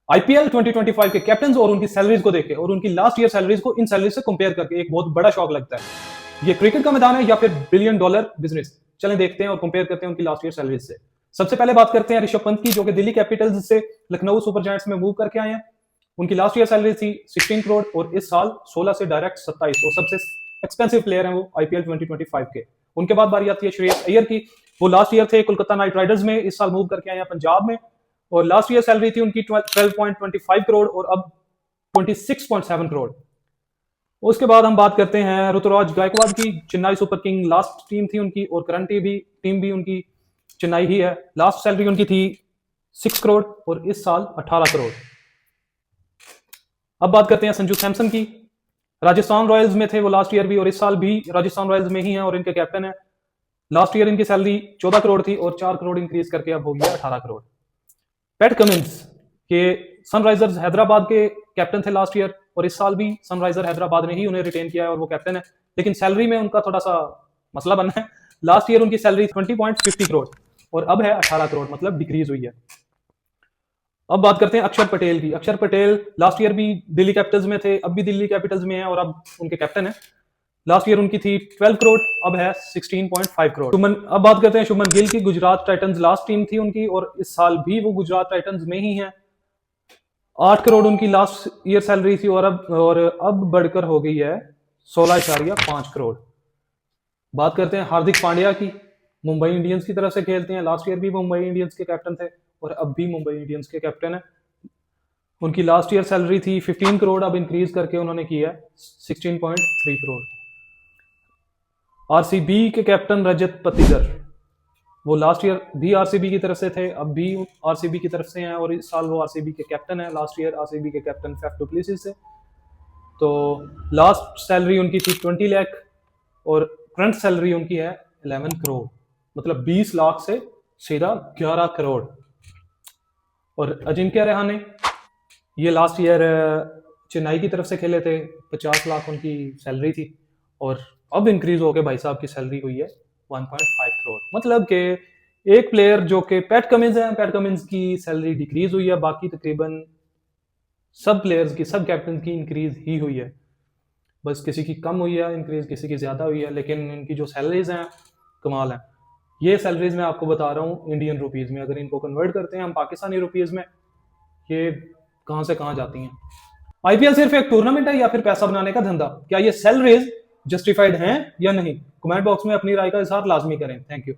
IPL 2025 के captain और उनकी सैलरीज को देखे और उनकी लास्ट ईयर सैलरीज को इन सैलरीज से कंपेयर करके एक बहुत बड़ा शौक लगता है। ये क्रिकेट का मैदान है या फिर बिलियन डॉलर बिजनेस? चलें देखते हैं और कंपेयर करते हैं उनकी लास्ट ईयर सैलरीज से। सबसे पहले बात करते हैं ऋषभ पंत की, जो कि दिल्ली कैपिटल्स से लखनऊ सुपर जायंट्स में मूव करके आए हैं। उनकी लास्ट ईयर सैलरी थी 16 करोड़ और इस साल 16 से डायरेक्ट 27, और सबसे एक्सपेंसिव प्लेयर हैं वो आईपीएल 2025 के। उनके बाद बारी आती है श्रेयस अय्यर की। वो लास्ट ईयर थे कोलकाता नाइट राइडर्स में, इस साल मूव करके आए हैं पंजाब में, और लास्ट ईयर सैलरी थी उनकी 12.25 करोड़ और अब 26.7 करोड़। उसके बाद हम बात करते हैं ऋतुराज गायकवाड़ की। Chennai super king last team थी उनकी और करंट टीम भी उनकी चेन्नई ही है। लास्ट सैलरी उनकी थी 6 करोड़ और इस साल 18 करोड़। अब बात करते हैं संजू सैमसन की। राजस्थान रॉयल्स में थे वो लास्ट ईयर भी और इस साल भी राजस्थान रॉयल्स में ही हैं और इनके कैप्टन है। लास्ट ईयर इनकी सैलरी 14 करोड़ थी और 4 करोड़ इंक्रीज करके अब हो गया 18 करोड़। पैट कमिंस के सनराइजर्स हैदराबाद के कैप्टन थे लास्ट ईयर और इस साल भी सनराइजर हैदराबाद ने ही उन्हें रिटेन किया है और वो कैप्टन है, लेकिन सैलरी में उनका थोड़ा सा मसला बना है। लास्ट ईयर उनकी सैलरी 20.50 करोड़ और अब है 18 करोड़, मतलब डिक्रीज हुई है। अब बात करते हैं अक्षर पटेल की। अक्षर पटेल लास्ट ईयर भी दिल्ली कैपिटल्स में थे, अब भी दिल्ली कैपिटल्स में हैं और अब उनके कैप्टन है। लास्ट ईयर उनकी थी 12 करोड़, अब है 16.5 करोड़। अब बात करते हैं शुभमन गिल की। गुजरात टाइटंस लास्ट टीम थी उनकी और इस साल भी वो गुजरात टाइटंस में ही है। 8 करोड़ उनकी लास्ट ईयर सैलरी थी और अब बढ़कर हो गई है 16.5 करोड़। बात करते हैं हार्दिक पांड्या की। मुंबई इंडियंस की तरफ से खेलते हैं, लास्ट ईयर भी मुंबई इंडियंस के कैप्टन थे और अब भी मुंबई इंडियंस के कैप्टन है। उनकी लास्ट ईयर सैलरी थी 15 करोड़, अब इंक्रीज करके उन्होंने की है 16.3 करोड़। आरसीबी के कैप्टन रजत पतिगर, वो लास्ट ईयर भी आरसीबी की तरफ से थे, अब भी आरसीबी की तरफ से हैं और इस साल वो आरसीबी के कैप्टन है। लास्ट ईयर आरसीबी के कैप्टन फैफ डु प्लेसिस से। तो लास्ट सैलरी उनकी थी 20 लाख और करंट सैलरी उनकी है 11 करोड़, मतलब 20 लाख से सीधा 11 करोड़। और अजिंक्य रहाणे, ये लास्ट ईयर चेन्नई की तरफ से खेले थे, 50 लाख उनकी सैलरी थी और अब इंक्रीज होकर भाई साहब की सैलरी हुई है 1.5 करोड़। मतलब कि एक प्लेयर जो कि पैट कमिंस है, पैट कमिंस की सैलरी डिक्रीज हुई है, बाकी तकरीबन सब प्लेयर्स की, सब कैप्टन की इंक्रीज ही हुई है। बस किसी की कम हुई है इंक्रीज, किसी की ज्यादा हुई है, लेकिन इनकी जो सैलरीज हैं कमाल है। ये सैलरीज मैं आपको बता रहा हूँ इंडियन रुपीज में, अगर इनको कन्वर्ट करते हैं हम पाकिस्तानी रुपीज में, ये कहां से कहां जाती हैं। आईपीएल सिर्फ एक टूर्नामेंट है या फिर पैसा बनाने का धंधा? क्या ये सैलरीज जस्टिफाइड हैं या नहीं? कमेंट बॉक्स में अपनी राय का इजहार लाजमी करें। Thank you.